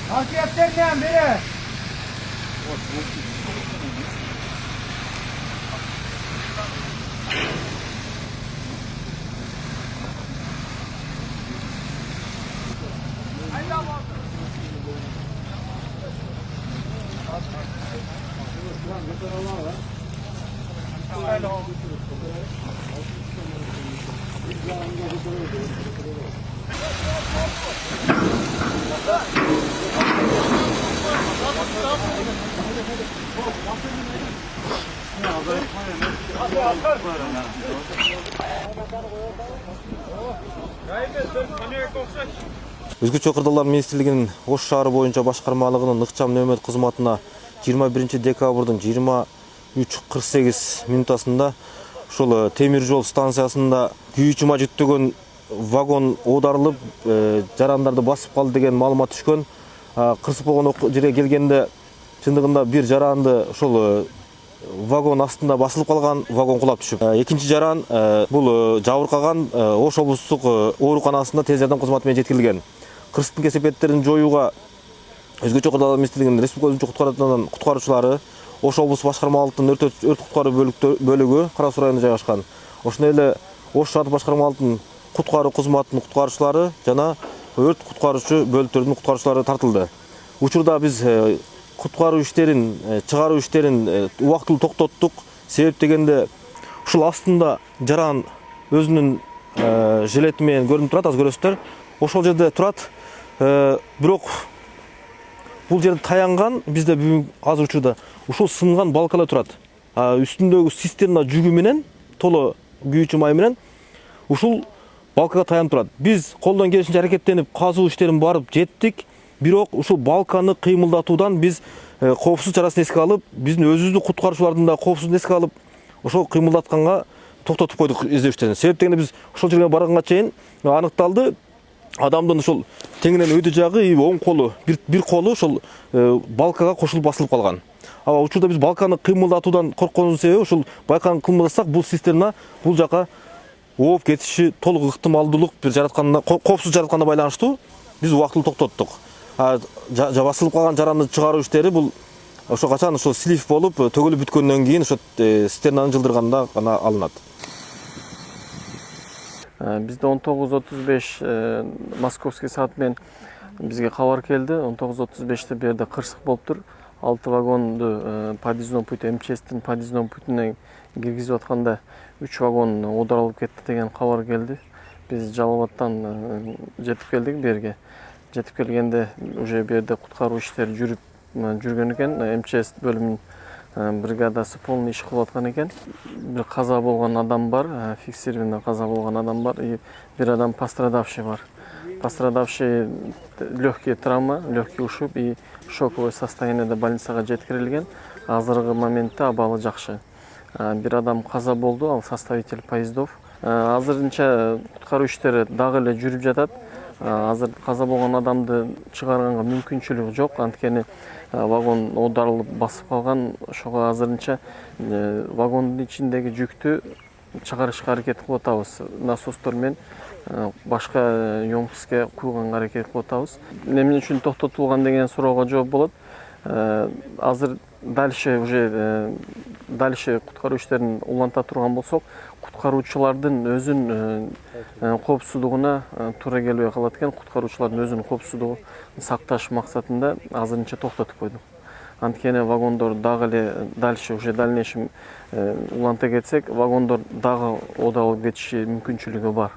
Hakiyetlerden biri. Өзгөчө кырдаалдар министрлигинин Ош шаары боюнча башкармалыгынын ыкчам нөөмөт кызматына 21 декабрдын 23:48 минутасында ушул темир жол станциясында күйүүчү чыма жүктөгөн вагон оодарылып, жарандарды басып калды деген маалымат түшкөн. Кырсык болгон жерге келгенде чындыгында бир жаранды ошол вагон астында басылып калган, вагон кулап түшүп. Экинчи жаран бул жабыркаган Ош облустук ооруканасына тез жардам кызматы менен жеткирилген. Кырсыктын кесепеттерин жоюуга өзгөчө кырдаалдар министрлигинин республика өзүнчө куткаруучулары, Ош облустук башкармалыктын өрт куткаруу бөлүгү Кара Суу районунда жайгашкан. Ошондой эле Ош шаардык башкармалыктын куткаруу кызматынын куткаруучулары жана өрт куткаруучу бөлүктөрдүн куткаруучулары тартылды. Учурда биз куткаруу иштерин, чыгаруу иштерин убактылуу токтоттук. Себеп дегенде ушул астында жаран өзүнүн жилети менен көрүнүп турат, азыр көрөсүздөр. Ошол жерде турат. Бирок бул жерде таянган, бизде бүгүн азыр учурда ушул сынган балкалар турат. Үстүндөгү цистерна жүгү менен, толо күйүүчү май менен ушул балкага таянып турат. Биз колдон келишинче аракеттенип казуу иштерин барып жеттик. Бирок ушул балканы кыймылдатуудан биз коопсуздук чарасын эске алып, биздин өзүбүздүн куткаруучулардын да коопсуздугун эске алып, ошол кыймылдатканга токтотуп койдук издөөчтөрүн. Себеп дегенде биз ошол жерге барганга чейин аныкталды. Адамдын ушул теңинен өйдө жагы, оң колу, бир колу ошол балкага кошулуп басылып калган. Учурда биз балканы кыймылдатуудан коркконубуздун себеби ушул балканы кыймылдатсак, бул цистерна бул жака ооп кетиши толук ыктымалдуулук бир жаратканына, коопсуз жаратканына байланыштуу биз убактылуу токтоттук. Басылып калган жаранды чыгаруу иштери бул ошо качан ошо слив болуп, төгүлүп бүткөндөн кийин ошо цистернаны жылдырганда гана алынат. Бизде 19:35 московский саат менен бизге кабар келди. 19:35 бу жерде кырсык болуптур. 6 вагонду подъездной путь, МЧСтин подъездной путуна киргизип атканда 3 вагон оодарылып кетти деген кабар келди. Биз Жалал Абадтан жетип келдик бу жерге. Жетип келгенде уже бу жерде куткаруу иштери жүргөн экен. МЧС бөлүмүнүн бригадасы полный иш кылып аткан экен. Бир каза болгон адам бар, фиксированный каза болгон адам бар и бир адам пострадавший бар. Пострадавший легкие травма, легкий ушиб и шоковое состояниеде больницага жеткирилген. Азыркы моментте абалы жакшы. Бир адам каза болду, ал составитель поездов. Азырынча куткаруу иштери дагы эле жүрүп жатат. Азыр каза болгон адамды чыгарганга мүмкүнчүлүк жок, анткени вагон оодарылып басып калган. Ошого азырынча вагондун ичиндеги жүктү чыгарышка аракет кылып атабыз. Насостор менен башка емкостке куйганга аракет кылып атабыз. Эмне үчүн токтотулган деген суроого жооп болот. Азыр дальше куткаруу иштерин уланта турган болсок, куткаруучулардын өзүнүн коопсуздугуна туура келбей калат экен. Куткаруучулардын өзүнүн коопсуздугун сакташ максатында азырынча токтотуп койдук. Анткени вагондор дагы эле дальше уже дальнейшем уланта кетсек, вагондор дагы оодарылып кетиши мүмкүнчүлүгү бар.